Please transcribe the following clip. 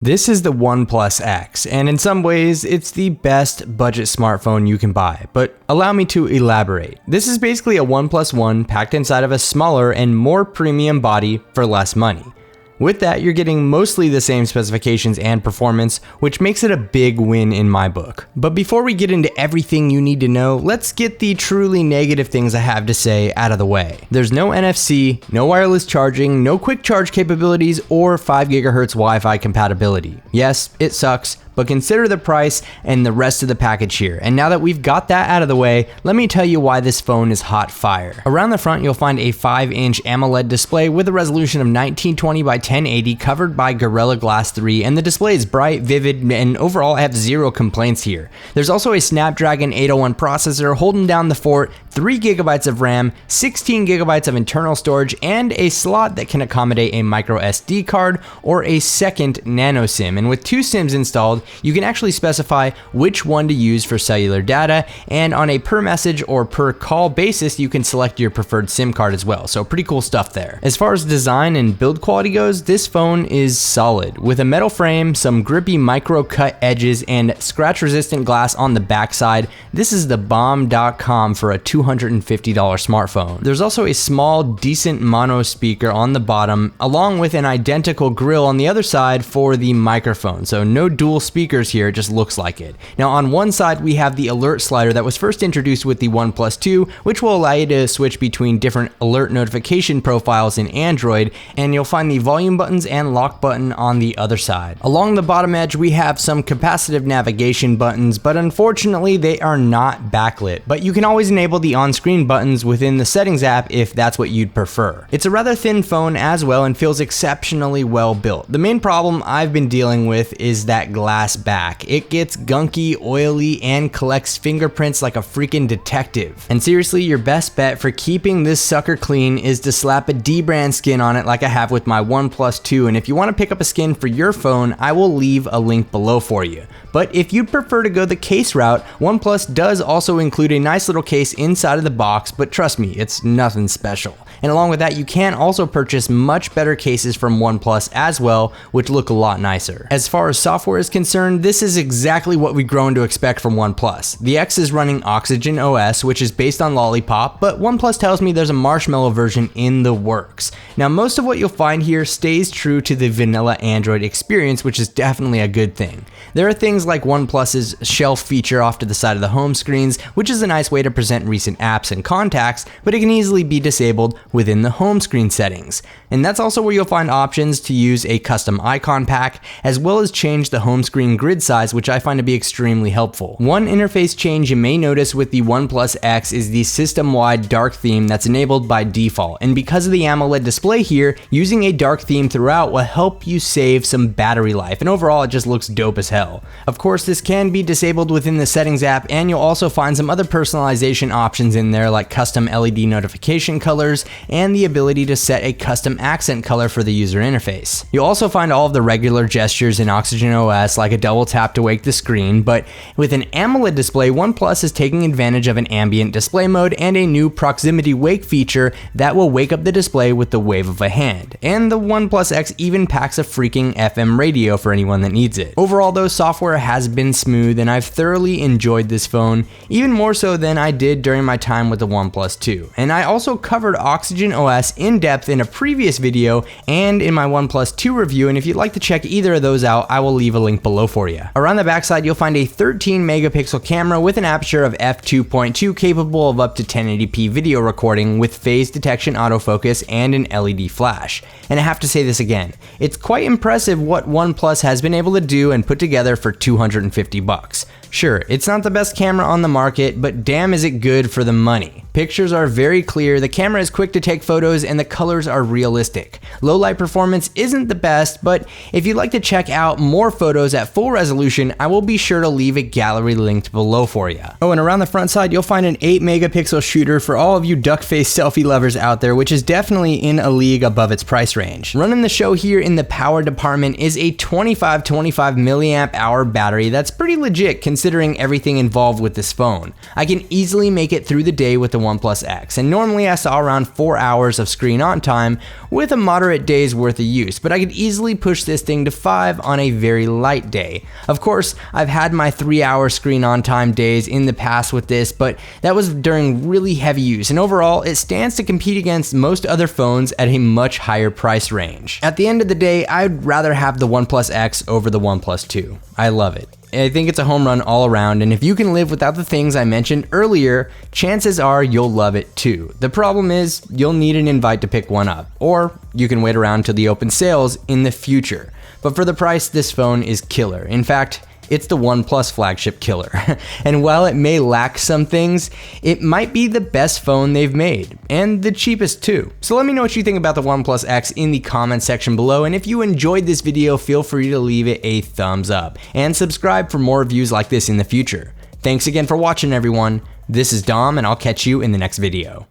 This is the OnePlus X, and in some ways, it's the best budget smartphone you can buy, but allow me to elaborate. This is basically a OnePlus One packed inside of a smaller and more premium body for less money. With that, you're getting mostly the same specifications and performance, which makes it a big win in my book. But before we get into everything you need to know, let's get the truly negative things I have to say out of the way. There's no NFC, no wireless charging, no quick charge capabilities, or 5 GHz Wi-Fi compatibility. Yes, it sucks, but consider the price and the rest of the package here. And now that we've got that out of the way, let me tell you why this phone is hot fire. Around the front, you'll find a 5-inch AMOLED display with a resolution of 1920 by 1080 covered by Gorilla Glass 3, and the display is bright, vivid, and overall I have zero complaints here. There's also a Snapdragon 801 processor holding down the fort, 3 GB of RAM, 16 GB of internal storage, and a slot that can accommodate a micro SD card or a second nano SIM. And with 2 SIMs installed, you can actually specify which one to use for cellular data, and on a per message or per call basis, you can select your preferred SIM card as well. So pretty cool stuff there. As far as design and build quality goes, this phone is solid. With a metal frame, some grippy micro cut edges, and scratch resistant glass on the backside, this is the bomb.com for a $250 smartphone. There's also a small, decent mono speaker on the bottom, along with an identical grill on the other side for the microphone. So no dual speakers here, it just looks like it. Now on one side we have the alert slider that was first introduced with the OnePlus 2, which will allow you to switch between different alert notification profiles in Android, and you'll find the volume buttons and lock button on the other side. Along the bottom edge we have some capacitive navigation buttons, but unfortunately they are not backlit, but you can always enable the on-screen buttons within the settings app if that's what you'd prefer. It's a rather thin phone as well and feels exceptionally well built. The main problem I've been dealing with is that glass back. It gets gunky, oily, and collects fingerprints like a freaking detective. And seriously, your best bet for keeping this sucker clean is to slap a D-brand skin on it like I have with my OnePlus 2, and if you want to pick up a skin for your phone, I will leave a link below for you. But if you'd prefer to go the case route, OnePlus does also include a nice little case inside of the box, but trust me, it's nothing special. And along with that, you can also purchase much better cases from OnePlus as well, which look a lot nicer. As far as software is concerned, this is exactly what we've grown to expect from OnePlus. The X is running Oxygen OS, which is based on Lollipop, but OnePlus tells me there's a Marshmallow version in the works. Now, most of what you'll find here stays true to the vanilla Android experience, which is definitely a good thing. There are things like OnePlus's shelf feature off to the side of the home screens, which is a nice way to present recent apps and contacts, but it can easily be disabled within the home screen settings. And that's also where you'll find options to use a custom icon pack, as well as change the home screen grid size, which I find to be extremely helpful. One interface change you may notice with the OnePlus X is the system-wide dark theme that's enabled by default. And because of the AMOLED display here, using a dark theme throughout will help you save some battery life, and overall it just looks dope as hell. Of course, this can be disabled within the settings app, and you'll also find some other personalization options in there like custom LED notification colors and the ability to set a custom accent color for the user interface. You'll also find all of the regular gestures in Oxygen OS, like a double tap to wake the screen, but with an AMOLED display, OnePlus is taking advantage of an ambient display mode and a new proximity wake feature that will wake up the display with the wave of a hand. And the OnePlus X even packs a freaking FM radio for anyone that needs it. Overall though, software has been smooth and I've thoroughly enjoyed this phone, even more so than I did during my time with the OnePlus 2. And I also covered Oxygen OS in depth in a previous video and in my OnePlus 2 review, and if you'd like to check either of those out, I will leave a link below for you. Around the backside, you'll find a 13 megapixel camera with an aperture of f2.2 capable of up to 1080p video recording with phase detection autofocus and an LED flash. And I have to say this again, it's quite impressive what OnePlus has been able to do and put together for $250. Sure, it's not the best camera on the market, but damn is it good for the money. Pictures are very clear, the camera is quick to take photos, and the colors are realistic. Low light performance isn't the best, but if you'd like to check out more photos at full resolution, I will be sure to leave a gallery linked below for you. Oh, and around the front side, you'll find an 8 megapixel shooter for all of you duck face selfie lovers out there, which is definitely in a league above its price range. Running the show here in the power department is a 25 milliamp hour battery that's pretty legit considering everything involved with this phone. I can easily make it through the day with the OnePlus X, and normally I saw around 4 hours of screen on time with a moderate day's worth of use, but I could easily push this thing to 5 on a very light day. Of course, I've had my 3-hour screen on time days in the past with this, but that was during really heavy use, and overall it stands to compete against most other phones at a much higher price range. At the end of the day, I'd rather have the OnePlus X over the OnePlus 2. I love it. I think it's a home run all around, and if you can live without the things I mentioned earlier, chances are you'll love it too. The problem is, you'll need an invite to pick one up, or you can wait around till the open sales in the future. But for the price, this phone is killer. In fact, it's the OnePlus flagship killer. And while it may lack some things, it might be the best phone they've made, and the cheapest too. So let me know what you think about the OnePlus X in the comment section below, and if you enjoyed this video, feel free to leave it a thumbs up, and subscribe for more reviews like this in the future. Thanks again for watching, everyone. This is Dom, and I'll catch you in the next video.